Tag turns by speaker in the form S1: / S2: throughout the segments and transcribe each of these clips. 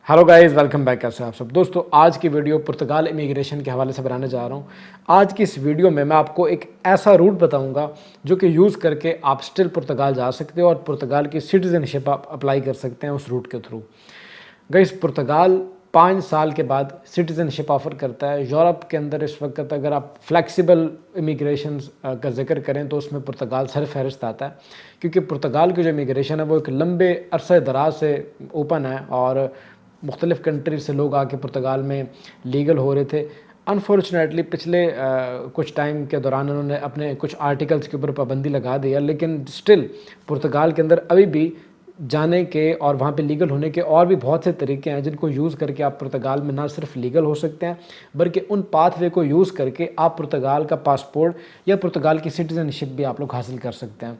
S1: Hello guys, welcome back. कैसे हैं आप सब दोस्तों। आज की वीडियो पुर्तगाल इमिग्रेशन के हवाले से बनाने जा रहा हूं। आज की इस वीडियो में मैं आपको एक ऐसा रूट बताऊंगा जो कि यूज़ करके आप स्टिल पुर्तगाल जा सकते हो और पुर्तगाल की सिटीज़नशिप आप अप्लाई कर सकते हैं उस रूट के थ्रू। गाइस, पुर्तगाल 5 साल के बाद सिटीज़नशिप ऑफ़र करता है यूरोप के अंदर। इस वक्त अगर आप फ्लेक्सिबल इमिग्रेशन का जिक्र करें तो उसमें पुर्तगाल सर फहरिस्त आता है, क्योंकि पुर्तगाल की जो इमिग्रेशन है वो एक लंबे अरसे दराज से ओपन है और मुख्तलिफ़ कंट्री से लोग आके पुर्तगाल में लीगल हो रहे थे। अनफॉर्चुनेटली पिछले कुछ टाइम के दौरान उन्होंने अपने कुछ आर्टिकल्स के ऊपर पाबंदी लगा दी है, लेकिन स्टिल पुर्तगाल के अंदर अभी भी जाने के और वहाँ पे लीगल होने के और भी बहुत से तरीके हैं जिनको यूज़ करके आप पुर्तगाल में ना सिर्फ लीगल हो सकते हैं बल्कि उन पाथवे को यूज़ करके आप पुर्तगाल का पासपोर्ट या पुर्तगाल की सिटीज़नशिप भी आप लोग हासिल कर सकते हैं।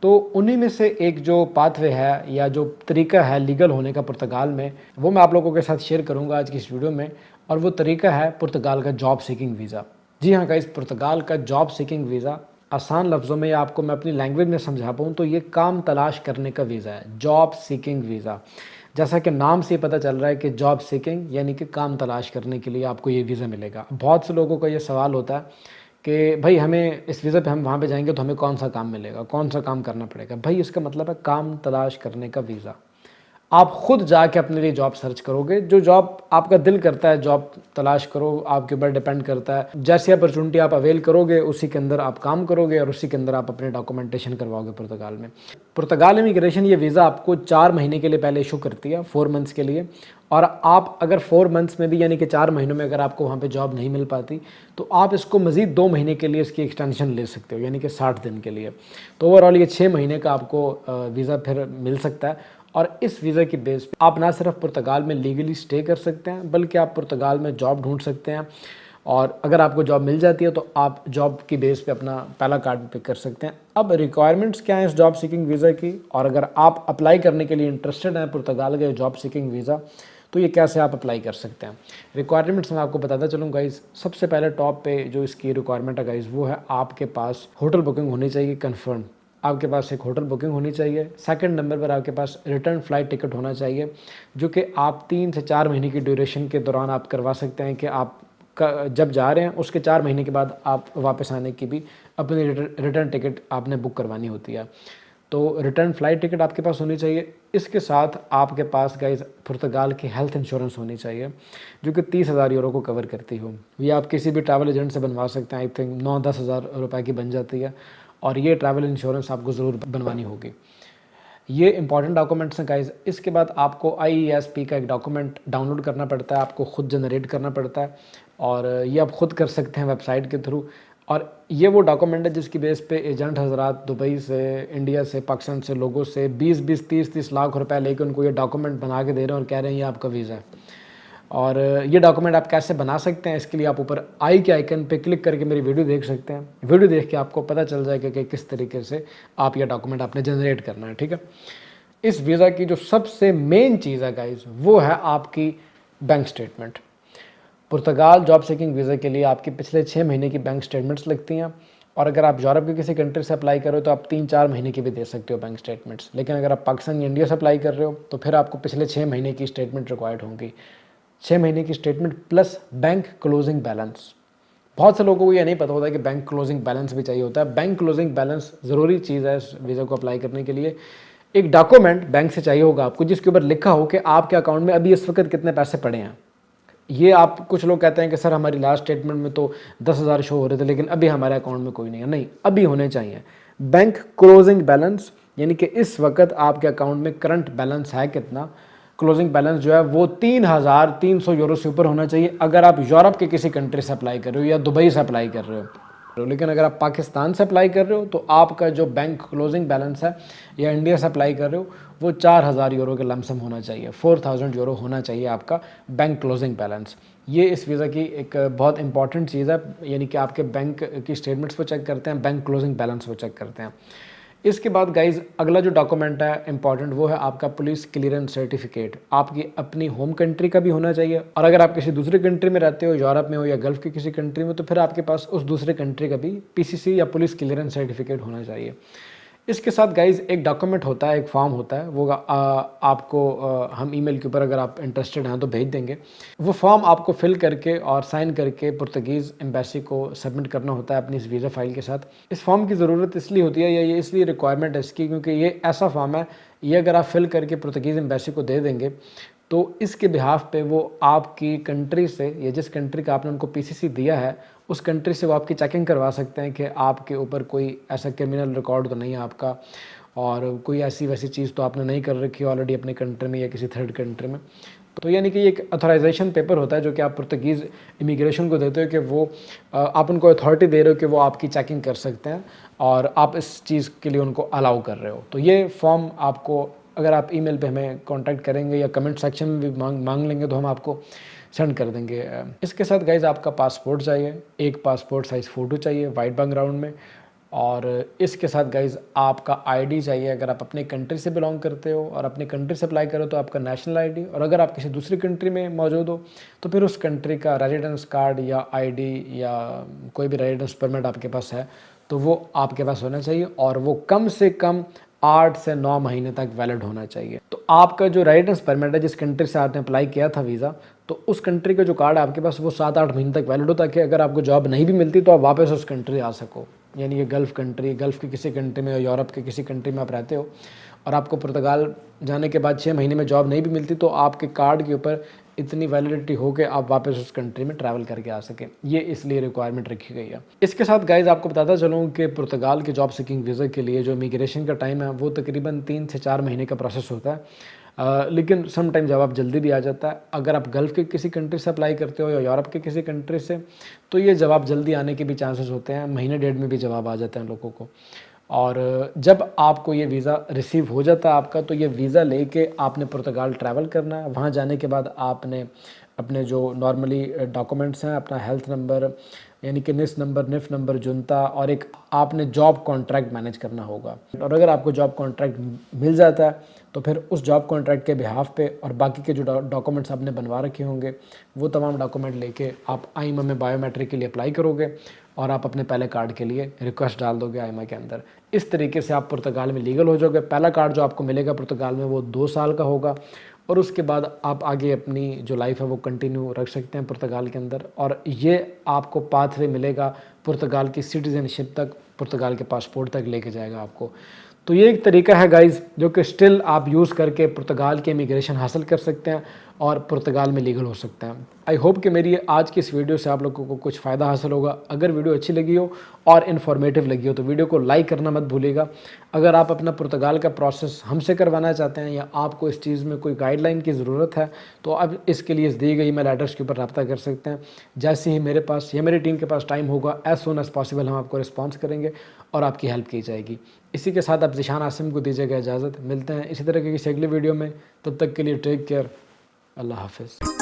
S1: तो उन्हीं में से एक जो पाथवे है या जो तरीका है लीगल होने का पुर्तगाल में, वो मैं आप लोगों के साथ शेयर करूंगा आज की इस वीडियो में। और वो तरीका है पुर्तगाल का जॉब सीकिंग वीज़ा। जी हाँ गाइस, पुर्तगाल का जॉब सीकिंग वीज़ा आसान लफ्ज़ों में या आपको मैं अपनी लैंग्वेज में समझा पाऊँ तो ये काम तलाश करने का वीज़ा है, जॉब सीकिंग वीज़ा। जैसा कि नाम से ही पता चल रहा है कि जॉब सीकिंग यानी कि काम तलाश करने के लिए आपको ये वीज़ा मिलेगा। बहुत से लोगों का ये सवाल होता है कि भाई हमें इस वीज़ा पे हम वहाँ पे जाएंगे तो हमें कौन सा काम मिलेगा, कौन सा काम करना पड़ेगा। भाई इसका मतलब है काम तलाश करने का वीज़ा। आप खुद जाके अपने लिए जॉब सर्च करोगे, जो जॉब आपका दिल करता है जॉब तलाश करो, आपके ऊपर डिपेंड करता है। जैसी अपॉर्चुनिटी आप अवेल करोगे उसी के अंदर आप काम करोगे और उसी के अंदर आप अपने डॉक्यूमेंटेशन करवाओगे पुर्तगाल में। पुर्तगाल इमिग्रेशन ये वीज़ा आपको 4 महीने के लिए पहले इशू करती है, 4 मंथ्स के लिए। और आप अगर 4 मंथ्स में भी यानी कि 4 महीनों में अगर आपको वहाँ पे जॉब नहीं मिल पाती तो आप इसको मज़ीद 2 महीने के लिए इसकी एक्सटेंशन ले सकते हो, यानी कि 60 दिन के लिए। तो ओवरऑल ये 6 महीने का आपको वीज़ा फिर मिल सकता है। और इस वीज़ा की बेस पे आप ना सिर्फ पुर्तगाल में लीगली स्टे कर सकते हैं बल्कि आप पुर्तगाल में जॉब ढूंढ सकते हैं। और अगर आपको जॉब मिल जाती है तो आप जॉब की बेस पे अपना पहला कार्ड पे कर सकते हैं। अब रिक्वायरमेंट्स क्या हैं इस जॉब सीकिंग वीज़ा की, और अगर आप अप्लाई करने के लिए इंटरेस्टेड हैं पुर्तगाल के जॉब सीकिंग वीज़ा तो ये कैसे आप अप्लाई कर सकते हैं। रिक्वायरमेंट्स मैं आपको बताता चलूँ गाइज़। सबसे पहले टॉप पे जो इसकी रिक्वायरमेंट है गाइज़ वो है आपके पास होटल बुकिंग होनी चाहिए कन्फर्म। आपके पास एक होटल बुकिंग होनी चाहिए। सेकंड नंबर पर आपके पास रिटर्न फ़्लाइट टिकट होना चाहिए जो कि आप 3 से 4 महीने की ड्यूरेशन के दौरान आप करवा सकते हैं कि आप जब जा रहे हैं उसके 4 महीने के बाद आप वापस आने की भी अपनी रिटर्न टिकट आपने बुक करवानी होती है। तो रिटर्न फ़्लाइट टिकट आपके पास होनी चाहिए। इसके साथ आपके पास गाइस पुर्तगाल की हेल्थ इंश्योरेंस होनी चाहिए जो कि 30,000 यूरो को कवर करती हो। ये आप किसी भी ट्रैवल एजेंट से बनवा सकते हैं। आई थिंक 9-10 हज़ार रुपये की बन जाती है और ये ट्रैवल इंश्योरेंस आपको ज़रूर बनवानी होगी। ये इंपॉर्टेंट डॉक्यूमेंट्स हैं गाइस। इसके बाद आपको आईईएसपी का एक डॉक्यूमेंट डाउनलोड करना पड़ता है, आपको खुद जनरेट करना पड़ता है और ये आप खुद कर सकते हैं वेबसाइट के थ्रू। और ये वो डॉक्यूमेंट है जिसकी बेस पे एजेंट हजरात दुबई से, इंडिया से, पाकिस्तान से लोगों से 20-20, 30-30 लाख रुपए लेके उनको ये डॉक्यूमेंट बना के दे रहे हैं और कह रहे हैं ये आपका वीज़ा है। और ये डॉक्यूमेंट आप कैसे बना सकते हैं इसके लिए आप ऊपर आई के आइकन पे क्लिक करके मेरी वीडियो देख सकते हैं। वीडियो देख के आपको पता चल जाएगा कि किस तरीके से आप ये डॉक्यूमेंट आपने जनरेट करना है, ठीक है। इस वीज़ा की जो सबसे मेन चीज़ है गाइज वो है आपकी बैंक स्टेटमेंट। पुर्तगाल जॉब सीकिंग वीज़ा के लिए आपके पिछले 6 महीने की बैंक स्टेटमेंट्स लगती हैं। और अगर आप यूरोप के किसी कंट्री से अप्लाई कर रहे हो तो आप 3-4 महीने की भी दे सकते हो बैंक स्टेटमेंट्स। लेकिन अगर आप पाकिस्तान या इंडिया से अप्लाई कर रहे हो तो फिर आपको पिछले 6 महीने की स्टेटमेंट रिक्वायर्ड होंगी। 6 महीने की statement plus bank closing balance. बहुत से लोगों को ये नहीं पता होता कि बैंक क्लोजिंग बैलेंस भी चाहिए होता है। बैंक क्लोजिंग बैलेंस ज़रूरी चीज़ है इस वीज़ा को अप्लाई करने के लिए। एक डॉक्यूमेंट बैंक से चाहिए होगा आपको जिसके ऊपर लिखा हो कि आपके अकाउंट में अभी इस वक्त कितने पैसे पड़े हैं। ये आप कुछ लोग कहते हैं कि सर हमारी लास्ट स्टेटमेंट में तो 10,000 शो हो रहे थे लेकिन अभी हमारे अकाउंट में कोई नहीं है। नहीं, अभी होने चाहिए बैंक क्लोजिंग बैलेंस, यानी कि इस वक्त आपके अकाउंट में करंट बैलेंस है कितना। क्लोजिंग बैलेंस जो है वो 3,300 यूरो से ऊपर होना चाहिए अगर आप यूरोप के किसी कंट्री से अप्लाई कर रहे हो या दुबई से अप्लाई कर रहे हो। लेकिन अगर आप पाकिस्तान से अप्लाई कर रहे हो तो आपका जो बैंक क्लोजिंग बैलेंस है या इंडिया से अप्लाई कर रहे हो वो 4,000 यूरो के लमसम होना चाहिए, 4,000 यूरो होना चाहिए आपका बैंक क्लोजिंग बैलेंस। ये इस वीज़ा की एक बहुत इंपॉर्टेंट चीज़ है, यानी कि आपके बैंक की स्टेटमेंट्स को चेक करते हैं, बैंक क्लोजिंग बैलेंस को चेक करते हैं। इसके बाद गाइज अगला जो डॉक्यूमेंट है इंपॉर्टेंट वो है आपका पुलिस क्लियरेंस सर्टिफिकेट। आपकी अपनी होम कंट्री का भी होना चाहिए और अगर आप किसी दूसरी कंट्री में रहते हो, यूरोप में हो या गल्फ की किसी कंट्री में, तो फिर आपके पास उस दूसरे कंट्री का भी पीसीसी या पुलिस क्लियरेंस सर्टिफिकेट होना चाहिए। इसके साथ गाइज़ एक डॉक्यूमेंट होता है, एक फॉर्म होता है, वो आपको हम ईमेल के ऊपर अगर आप इंटरेस्टेड हैं तो भेज देंगे। वो फॉर्म आपको फिल करके और साइन करके पुर्तगीज़ एम्बेसी को सबमिट करना होता है अपनी इस वीज़ा फ़ाइल के साथ। इस फॉर्म की ज़रूरत इसलिए होती है या ये इसलिए रिक्वायरमेंट है इसकी, क्योंकि ये ऐसा फॉर्म है, ये अगर आप फिल करके पुर्तगीज़ एम्बेसी को दे देंगे तो इसके बिहाफ पे वो आपकी कंट्री से या जिस कंट्री का आपने उनको पीसीसी दिया है उस कंट्री से वो आपकी चेकिंग करवा सकते हैं कि आपके ऊपर कोई ऐसा क्रिमिनल रिकॉर्ड तो नहीं है आपका, और कोई ऐसी वैसी चीज़ तो आपने नहीं कर रखी ऑलरेडी अपने कंट्री में या किसी थर्ड कंट्री में। तो यानी कि ये एक अथॉराइजेशन पेपर होता है जो कि आप पुर्तगीज़ इमिग्रेशन को देते हो कि वो आप उनको अथॉरिटी दे रहे हो कि वो आपकी चेकिंग कर सकते हैं और आप इस चीज़ के लिए उनको अलाउ कर रहे हो। तो ये फॉर्म आपको अगर आप ईमेल पे हमें कांटेक्ट करेंगे या कमेंट सेक्शन में भी मांग लेंगे तो हम आपको सेंड कर देंगे। इसके साथ गाइज़ आपका पासपोर्ट चाहिए, एक पासपोर्ट साइज़ फ़ोटो चाहिए वाइट बैकग्राउंड में, और इसके साथ गाइज़ आपका आईडी चाहिए। अगर आप अपने कंट्री से बिलोंग करते हो और अपनी कंट्री से अप्लाई करो तो आपका नेशनल आईडी, और अगर आप किसी दूसरी कंट्री में मौजूद हो तो फिर उस कंट्री का रेजिडेंस कार्ड या आईडी या कोई भी रेजिडेंस परमिट आपके पास है तो वो आपके पास होना चाहिए, और वो कम से कम 8 से 9 महीने तक वैलिड होना चाहिए। तो आपका जो रेजिडेंस परमिट है जिस कंट्री से आपने अप्लाई किया था वीज़ा, तो उस कंट्री का जो कार्ड है आपके पास वो 7-8 महीने तक वैलिड हो, ताकि अगर आपको जॉब नहीं भी मिलती तो आप वापस उस कंट्री आ सको। यानी ये गल्फ़ कंट्री, गल्फ़ की किसी कंट्री में या यूरोप के किसी कंट्री में आप रहते हो और आपको पुर्तगाल जाने के बाद 6 महीने में जॉब नहीं भी मिलती तो आपके कार्ड के ऊपर इतनी वैलिडिटी हो के आप वापस उस कंट्री में ट्रैवल करके आ सकें। ये इसलिए रिक्वायरमेंट रखी गई है। इसके साथ गाइज़ आपको बताता चलूँ कि पुर्तगाल के जॉब सीकिंग वीज़ा के लिए जो इमिग्रेशन का टाइम है वो तकरीबन 3 से 4 महीने का प्रोसेस होता है। लेकिन सम टाइम जवाब जल्दी भी आ जाता है। अगर आप गल्फ़ के किसी कंट्री से अप्लाई करते हो या यूरोप के किसी कंट्री से तो ये जवाब जल्दी आने के भी चांसेस होते हैं, महीने डेढ़ में भी जवाब आ जाते हैं लोगों को। और जब आपको ये वीज़ा रिसीव हो जाता है आपका, तो ये वीज़ा लेके आपने पुर्तगाल ट्रैवल करना है। वहाँ जाने के बाद आपने अपने जो नॉर्मली डॉक्यूमेंट्स हैं, अपना हेल्थ नंबर यानी कि निस नंबर, निफ नंबर, जुनता, और एक आपने जॉब कॉन्ट्रैक्ट मैनेज करना होगा। और अगर आपको जॉब कॉन्ट्रैक्ट मिल जाता है तो फिर उस जॉब कॉन्ट्रैक्ट के बिहाफ पे और बाकी के जो डॉक्यूमेंट्स आपने बनवा रखे होंगे वो तमाम डॉक्यूमेंट लेके आप आईमा में बायोमेट्रिक के लिए अप्लाई करोगे और आप अपने पहले कार्ड के लिए रिक्वेस्ट डाल दोगे आईमा के अंदर। इस तरीके से आप पुर्तगाल में लीगल हो जाओगे। पहला कार्ड जो आपको मिलेगा पुर्तगाल में वो 2 साल का होगा, और उसके बाद आप आगे अपनी जो लाइफ है वो कंटिन्यू रख सकते हैं पुर्तगाल के अंदर, और ये आपको पाथवे मिलेगा पुर्तगाल की सिटीज़नशिप तक, पुर्तगाल के पासपोर्ट तक लेके जाएगा आपको। तो ये एक तरीका है गाइज़ जो कि स्टिल आप यूज़ करके पुर्तगाल के इमिग्रेशन हासिल कर सकते हैं और पुर्तगाल में लीगल हो सकते हैं। आई होप कि मेरी आज की इस वीडियो से आप लोगों को कुछ फ़ायदा हासिल होगा। अगर वीडियो अच्छी लगी हो और इन्फॉर्मेटिव लगी हो तो वीडियो को लाइक करना मत भूलिएगा। अगर आप अपना पुर्तगाल का प्रोसेस हमसे करवाना चाहते हैं या आपको इस चीज़ में कोई गाइडलाइन की ज़रूरत है तो आप इसके लिए दी गई ईमेल एड्रेस के ऊपर रब्ता कर सकते हैं। जैसे ही मेरे पास या मेरी टीम के पास टाइम होगा, एज़ सून एज़ पॉसिबल हम आपको रिस्पॉन्स करेंगे और आपकी हेल्प की जाएगी। इसी के साथ आप ज़ीशान आसिम को दीजिएगा इजाज़त। मिलते हैं इसी तरह की किसी अगली वीडियो में, तब तक के लिए टेक केयर। अल्लाह हाफ़िज़।